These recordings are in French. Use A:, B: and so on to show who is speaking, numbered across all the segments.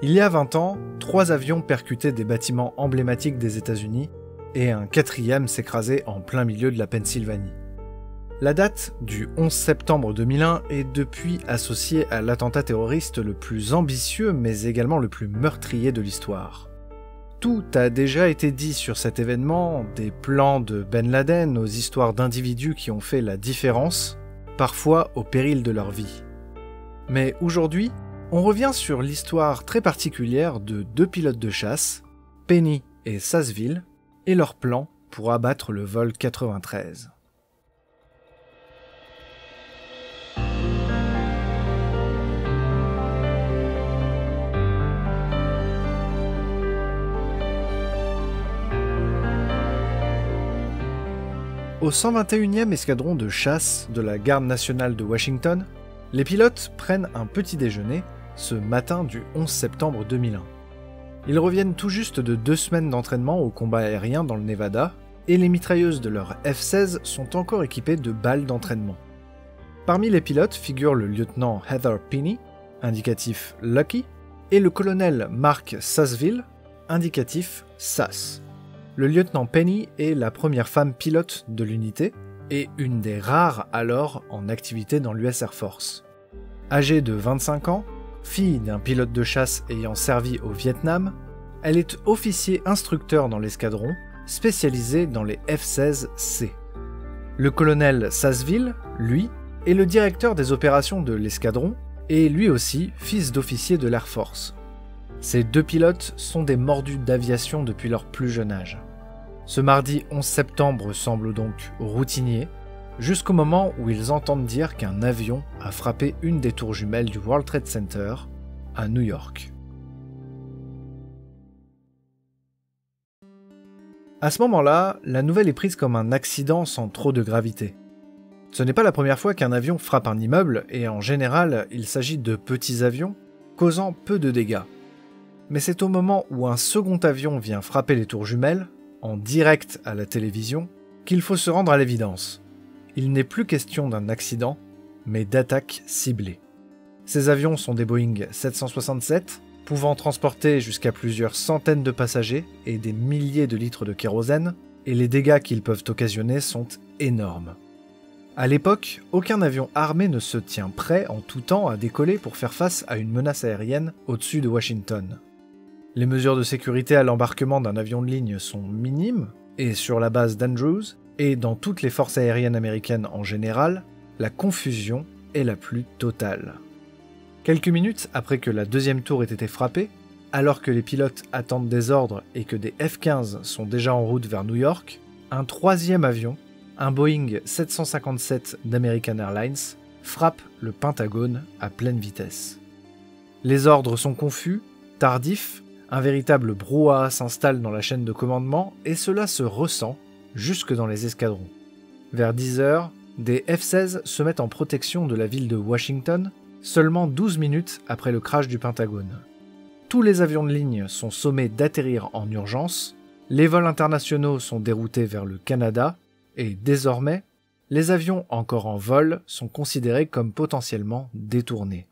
A: Il y a 20 ans, 3 avions percutaient des bâtiments emblématiques des États-Unis et un 4e s'écrasait en plein milieu de la Pennsylvanie. La date du 11 septembre 2001 est depuis associée à l'attentat terroriste le plus ambitieux mais également le plus meurtrier de l'histoire. Tout a déjà été dit sur cet événement, des plans de Ben Laden aux histoires d'individus qui ont fait la différence, parfois au péril de leur vie. Mais aujourd'hui, on revient sur l'histoire très particulière de 2 pilotes de chasse, Penny et Sassville, et leur plan pour abattre le vol 93. Au 121e escadron de chasse de la Garde nationale de Washington, les pilotes prennent un petit déjeuner ce matin du 11 septembre 2001. Ils reviennent tout juste de 2 semaines d'entraînement au combat aérien dans le Nevada, et les mitrailleuses de leur F-16 sont encore équipées de balles d'entraînement. Parmi les pilotes figurent le lieutenant Heather Penny, indicatif Lucky, et le colonel Mark Sassville, indicatif Sass. Le lieutenant Penny est la première femme pilote de l'unité, et une des rares alors en activité dans l'US Air Force. Âgée de 25 ans, fille d'un pilote de chasse ayant servi au Vietnam, elle est officier instructeur dans l'escadron, spécialisé dans les F-16C. Le colonel Sassville, lui, est le directeur des opérations de l'escadron, et lui aussi fils d'officier de l'Air Force. Ces 2 pilotes sont des mordus d'aviation depuis leur plus jeune âge. Ce mardi 11 septembre semble donc routinier, jusqu'au moment où ils entendent dire qu'un avion a frappé une des tours jumelles du World Trade Center à New York. À ce moment-là, la nouvelle est prise comme un accident sans trop de gravité. Ce n'est pas la première fois qu'un avion frappe un immeuble, et en général, il s'agit de petits avions, causant peu de dégâts. Mais c'est au moment où un second avion vient frapper les tours jumelles, en direct à la télévision, qu'il faut se rendre à l'évidence. Il n'est plus question d'un accident, mais d'attaque ciblée. Ces avions sont des Boeing 767, pouvant transporter jusqu'à plusieurs centaines de passagers et des milliers de litres de kérosène, et les dégâts qu'ils peuvent occasionner sont énormes. À l'époque, aucun avion armé ne se tient prêt en tout temps à décoller pour faire face à une menace aérienne au-dessus de Washington. Les mesures de sécurité à l'embarquement d'un avion de ligne sont minimes, et sur la base d'Andrews, et dans toutes les forces aériennes américaines en général, la confusion est la plus totale. Quelques minutes après que la 2e tour ait été frappée, alors que les pilotes attendent des ordres et que des F-15 sont déjà en route vers New York, un 3e avion, un Boeing 757 d'American Airlines, frappe le Pentagone à pleine vitesse. Les ordres sont confus, tardifs, un véritable brouhaha s'installe dans la chaîne de commandement et cela se ressent jusque dans les escadrons. Vers 10h, des F-16 se mettent en protection de la ville de Washington, seulement 12 minutes après le crash du Pentagone. Tous les avions de ligne sont sommés d'atterrir en urgence, les vols internationaux sont déroutés vers le Canada, et désormais, les avions encore en vol sont considérés comme potentiellement détournés.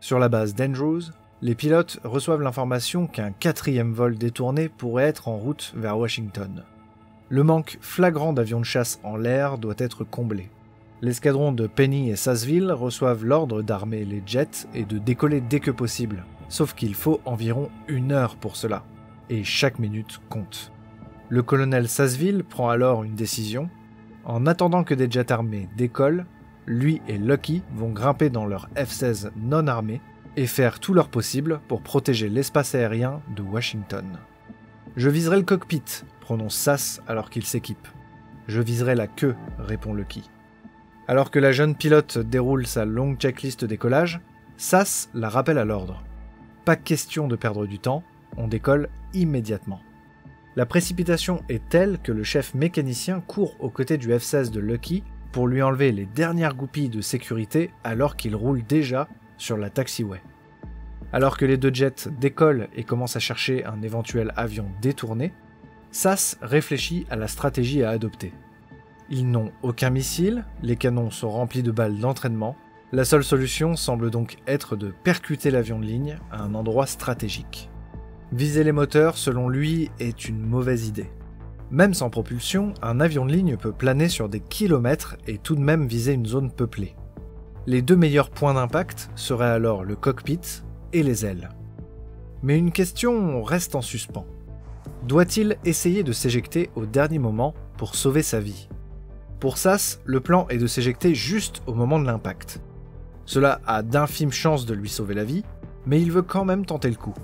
A: Sur la base d'Andrews, les pilotes reçoivent l'information qu'un 4e vol détourné pourrait être en route vers Washington. Le manque flagrant d'avions de chasse en l'air doit être comblé. L'escadron de Penny et Sassville reçoivent l'ordre d'armer les jets et de décoller dès que possible, sauf qu'il faut environ 1 heure pour cela, et chaque minute compte. Le colonel Sassville prend alors une décision. En attendant que des jets armés décollent, lui et Lucky vont grimper dans leur F-16 non armé et faire tout leur possible pour protéger l'espace aérien de Washington. « Je viserai le cockpit », prononce Sass alors qu'il s'équipe. « Je viserai la queue », répond Lucky. Alors que la jeune pilote déroule sa longue checklist décollage, Sass la rappelle à l'ordre. Pas question de perdre du temps, on décolle immédiatement. La précipitation est telle que le chef mécanicien court aux côtés du F-16 de Lucky pour lui enlever les dernières goupilles de sécurité alors qu'il roule déjà sur la taxiway. Alors que les 2 jets décollent et commencent à chercher un éventuel avion détourné, Sass réfléchit à la stratégie à adopter. Ils n'ont aucun missile, les canons sont remplis de balles d'entraînement, La seule solution semble donc être de percuter l'avion de ligne à un endroit stratégique. Viser les moteurs, selon lui, est une mauvaise idée. Même sans propulsion, un avion de ligne peut planer sur des kilomètres et tout de même viser une zone peuplée. Les deux meilleurs points d'impact seraient alors le cockpit et les ailes. Mais une question reste en suspens. Doit-il essayer de s'éjecter au dernier moment pour sauver sa vie ? Pour Sass, le plan est de s'éjecter juste au moment de l'impact. Cela a d'infimes chances de lui sauver la vie, mais il veut quand même tenter le coup.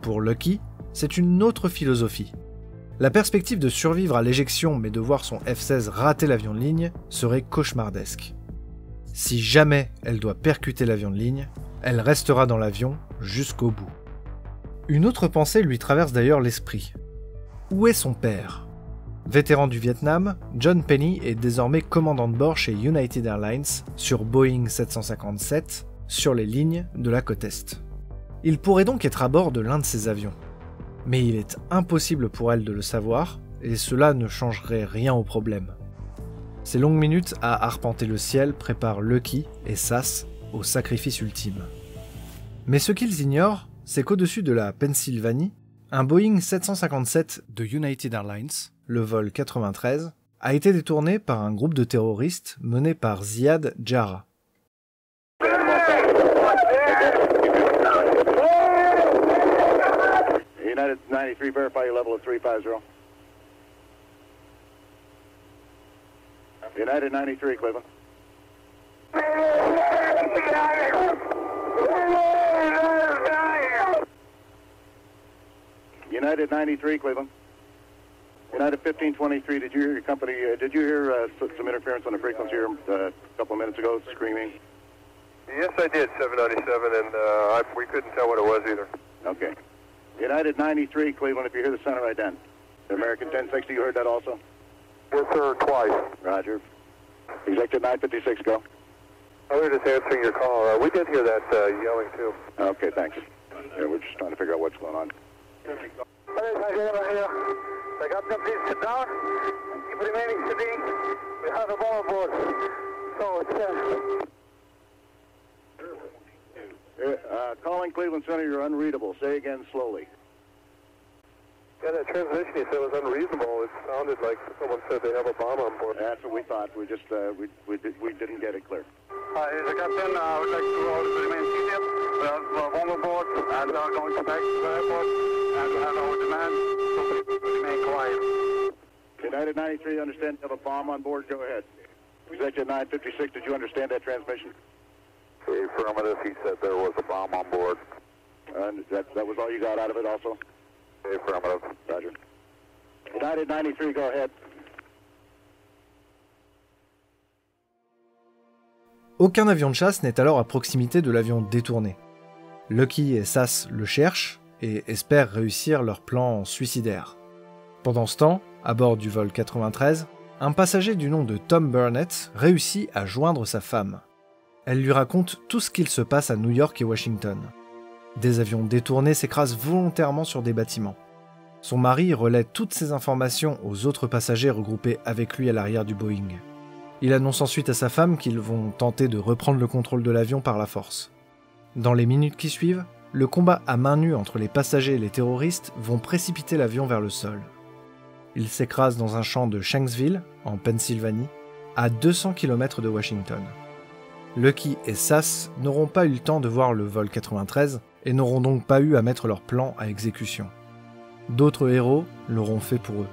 A: Pour Lucky, c'est une autre philosophie. La perspective de survivre à l'éjection mais de voir son F-16 rater l'avion de ligne serait cauchemardesque. Si jamais elle doit percuter l'avion de ligne, elle restera dans l'avion jusqu'au bout. Une autre pensée lui traverse d'ailleurs l'esprit. Où est son père ? Vétéran du Vietnam, John Penny est désormais commandant de bord chez United Airlines sur Boeing 757 sur les lignes de la côte Est. Il pourrait donc être à bord de l'un de ces avions. Mais il est impossible pour elle de le savoir, et cela ne changerait rien au problème. Ces longues minutes à arpenter le ciel préparent Lucky et Sass au sacrifice ultime. Mais ce qu'ils ignorent, c'est qu'au-dessus de la Pennsylvanie, un Boeing 757 de United Airlines, le vol 93, a été détourné par un groupe de terroristes mené par Ziad Jarrah.
B: United 93, verify your level of 350. United 93, Cleveland. United 93, Cleveland. United 1523, did you hear your company, did you hear some interference on the frequency here a couple of minutes ago, screaming?
C: Yes, I did, 797, and we couldn't tell what it was either.
B: Okay. United 93, Cleveland, if you hear the center right then. American 1060, you heard that also?
C: Yes, sir, twice.
B: Roger. Executive 956, go.
C: I was just answering your call. We did hear that yelling, too.
B: Okay, thanks. Yeah, we're just trying to figure out what's going on.
C: The captain, please sit down. Keep remaining sitting. We have a bomb aboard. So,
B: Calling Cleveland Center, you're unreadable. Say again slowly.
C: Yeah, that transmission you said was unreasonable. It sounded like someone said they have a bomb on board.
B: That's what we thought. We just we didn't get it clear.
C: The captain would like to remain seated. We have a bomb aboard, and we are going to back to the airport, and we have our demand, so please remain quiet.
B: United 93, understand you have a bomb on board? Go ahead. Executive 956, did you understand that transmission?
C: Affirmative, he said there was a bomb on board.
B: And that was all you got out of it also?
C: Affirmative.
B: Roger. United 93, go ahead.
A: Aucun avion de chasse n'est alors à proximité de l'avion détourné. Lucky et Sass le cherchent et espèrent réussir leur plan suicidaire. Pendant ce temps, à bord du vol 93, un passager du nom de Tom Burnett réussit à joindre sa femme. Elle lui raconte tout ce qu'il se passe à New York et Washington. Des avions détournés s'écrasent volontairement sur des bâtiments. Son mari relaie toutes ces informations aux autres passagers regroupés avec lui à l'arrière du Boeing. Il annonce ensuite à sa femme qu'ils vont tenter de reprendre le contrôle de l'avion par la force. Dans les minutes qui suivent, le combat à main nue entre les passagers et les terroristes vont précipiter l'avion vers le sol. Il s'écrase dans un champ de Shanksville, en Pennsylvanie, à 200 km de Washington. Lucky et Sass n'auront pas eu le temps de voir le vol 93 et n'auront donc pas eu à mettre leur plan à exécution. D'autres héros l'auront fait pour eux.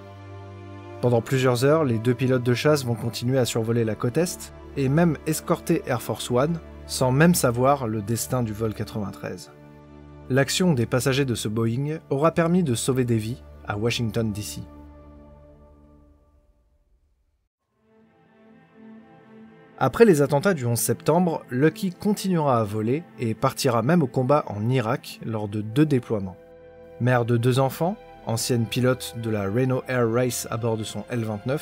A: Pendant plusieurs heures, les deux pilotes de chasse vont continuer à survoler la côte Est et même escorter Air Force One sans même savoir le destin du vol 93. L'action des passagers de ce Boeing aura permis de sauver des vies à Washington DC. Après les attentats du 11 septembre, Lucky continuera à voler et partira même au combat en Irak lors de 2 déploiements. Mère de 2 enfants, ancienne pilote de la Renault Air Race à bord de son L-29,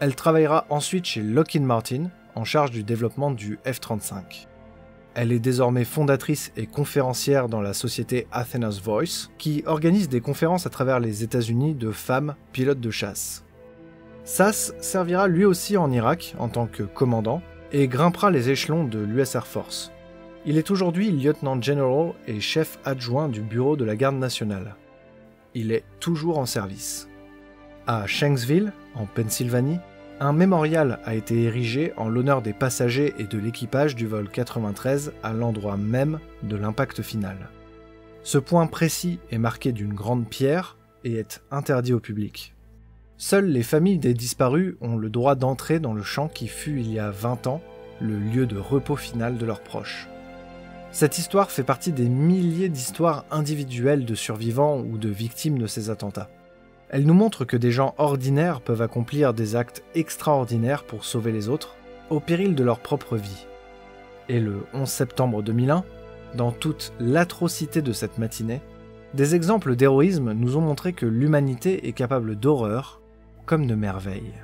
A: elle travaillera ensuite chez Lockheed Martin, en charge du développement du F-35. Elle est désormais fondatrice et conférencière dans la société Athena's Voice, qui organise des conférences à travers les États-Unis de femmes pilotes de chasse. Sass servira lui aussi en Irak en tant que commandant, et grimpera les échelons de l'US Air Force. Il est aujourd'hui lieutenant general et chef adjoint du bureau de la garde nationale. Il est toujours en service. À Shanksville, en Pennsylvanie, un mémorial a été érigé en l'honneur des passagers et de l'équipage du vol 93 à l'endroit même de l'impact final. Ce point précis est marqué d'une grande pierre et est interdit au public. Seules les familles des disparus ont le droit d'entrer dans le champ qui fut il y a 20 ans le lieu de repos final de leurs proches. Cette histoire fait partie des milliers d'histoires individuelles de survivants ou de victimes de ces attentats. Elle nous montre que des gens ordinaires peuvent accomplir des actes extraordinaires pour sauver les autres, au péril de leur propre vie. Et le 11 septembre 2001, dans toute l'atrocité de cette matinée, des exemples d'héroïsme nous ont montré que l'humanité est capable d'horreur comme de merveilles.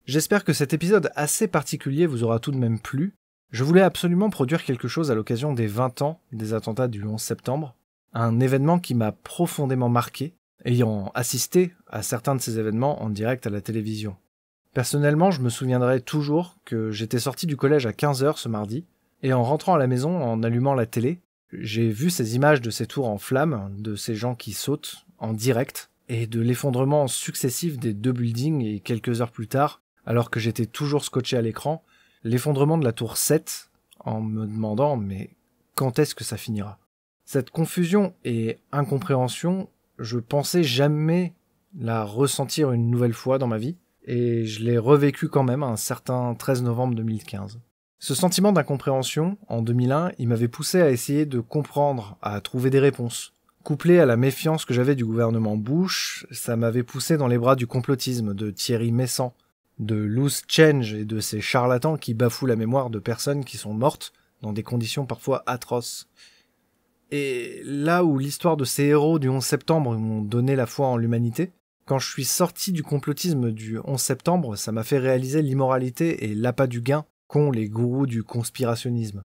A: J'espère que cet épisode assez particulier vous aura tout de même plu. Je voulais absolument produire quelque chose à l'occasion des 20 ans des attentats du 11 septembre, un événement qui m'a profondément marqué, ayant assisté à certains de ces événements en direct à la télévision. Personnellement, je me souviendrai toujours que j'étais sorti du collège à 15h ce mardi, et en rentrant à la maison, en allumant la télé, j'ai vu ces images de ces tours en flammes, de ces gens qui sautent en direct, et de l'effondrement successif des 2 buildings, et quelques heures plus tard, alors que j'étais toujours scotché à l'écran, l'effondrement de la tour 7, en me demandant « mais quand est-ce que ça finira ?» Cette confusion et incompréhension, je pensais jamais la ressentir une nouvelle fois dans ma vie, et je l'ai revécu quand même un certain 13 novembre 2015. Ce sentiment d'incompréhension, en 2001, il m'avait poussé à essayer de comprendre, à trouver des réponses. Couplé à la méfiance que j'avais du gouvernement Bush, ça m'avait poussé dans les bras du complotisme de Thierry Messant, de loose change et de ces charlatans qui bafouent la mémoire de personnes qui sont mortes dans des conditions parfois atroces. Et là où l'histoire de ces héros du 11 septembre m'ont donné la foi en l'humanité, quand je suis sorti du complotisme du 11 septembre, ça m'a fait réaliser l'immoralité et l'appât du gain qu'ont les gourous du conspirationnisme.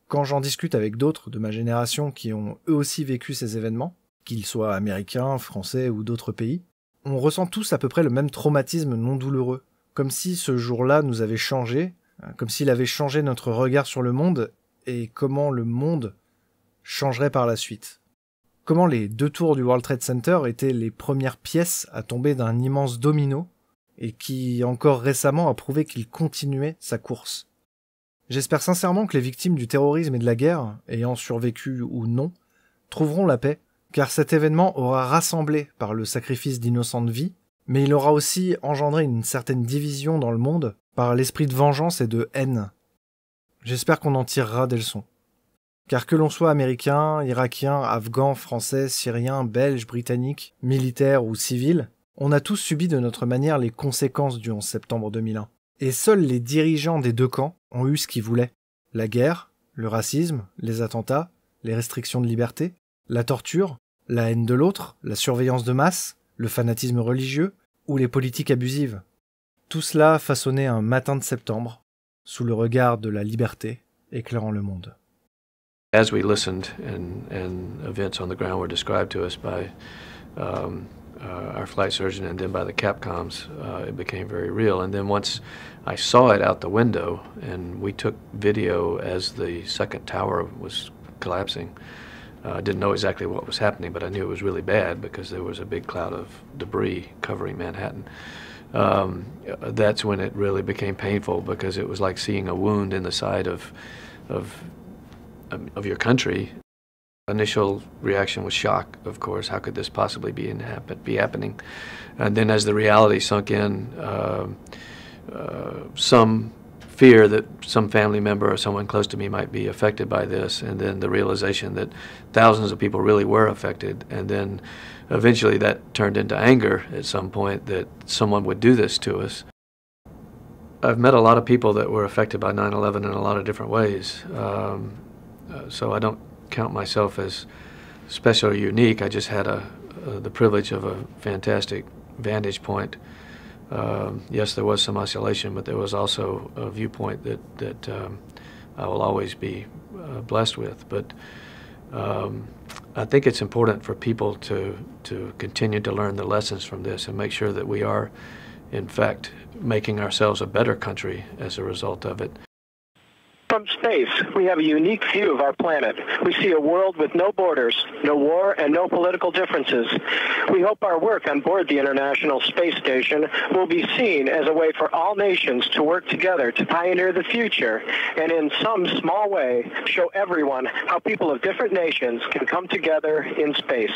A: Quand j'en discute avec d'autres de ma génération qui ont eux aussi vécu ces événements, qu'ils soient américains, français ou d'autres pays, on ressent tous à peu près le même traumatisme non douloureux. Comme si ce jour-là nous avait changé, comme s'il avait changé notre regard sur le monde et comment le monde changerait par la suite. Comment les 2 tours du World Trade Center étaient les premières pièces à tomber d'un immense domino et qui, encore récemment, a prouvé qu'il continuait sa course. J'espère sincèrement que les victimes du terrorisme et de la guerre, ayant survécu ou non, trouveront la paix, car cet événement aura rassemblé par le sacrifice d'innocentes vies, mais il aura aussi engendré une certaine division dans le monde par l'esprit de vengeance et de haine. J'espère qu'on en tirera des leçons. Car que l'on soit américain, irakien, afghan, français, syrien, belge, britannique, militaire ou civil, on a tous subi de notre manière les conséquences du 11 septembre 2001. Et seuls les dirigeants des 2 camps ont eu ce qu'ils voulaient. La guerre, le racisme, les attentats, les restrictions de liberté, la torture, la haine de l'autre, la surveillance de masse, le fanatisme religieux ou les politiques abusives. Tout cela façonné un matin de septembre, sous le regard de la liberté éclairant le monde.
D: As we listened and events on the ground were described to us by our flight surgeon and then by the Capcoms, it became very real. And then once I saw it out the window and we took video as the second tower was collapsing, I didn't know exactly what was happening, but I knew it was really bad because there was a big cloud of debris covering Manhattan. That's when it really became painful because it was like seeing a wound in the side of your country. Initial reaction was shock, of course. How could this possibly be happening? And then as the reality sunk in, some fear that some family member or someone close to me might be affected by this, and then the realization that thousands of people really were affected, and then eventually that turned into anger at some point that someone would do this to us. I've met a lot of people that were affected by 9/11 in a lot of different ways, so I don't count myself as special or unique. I just had the privilege of a fantastic vantage point. Yes, there was some isolation, but there was also a viewpoint that I will always be blessed with. But I think it's important for people to continue to learn the lessons from this and make sure that we are, in fact, making ourselves a better country as a result of it.
E: From space, we have a unique view of our planet. We see a world with no borders, no war, and no political differences. We hope our work on board the International Space Station will be seen as a way for all nations to work together to pioneer the future and in some small way show everyone how people of different nations can come together in space.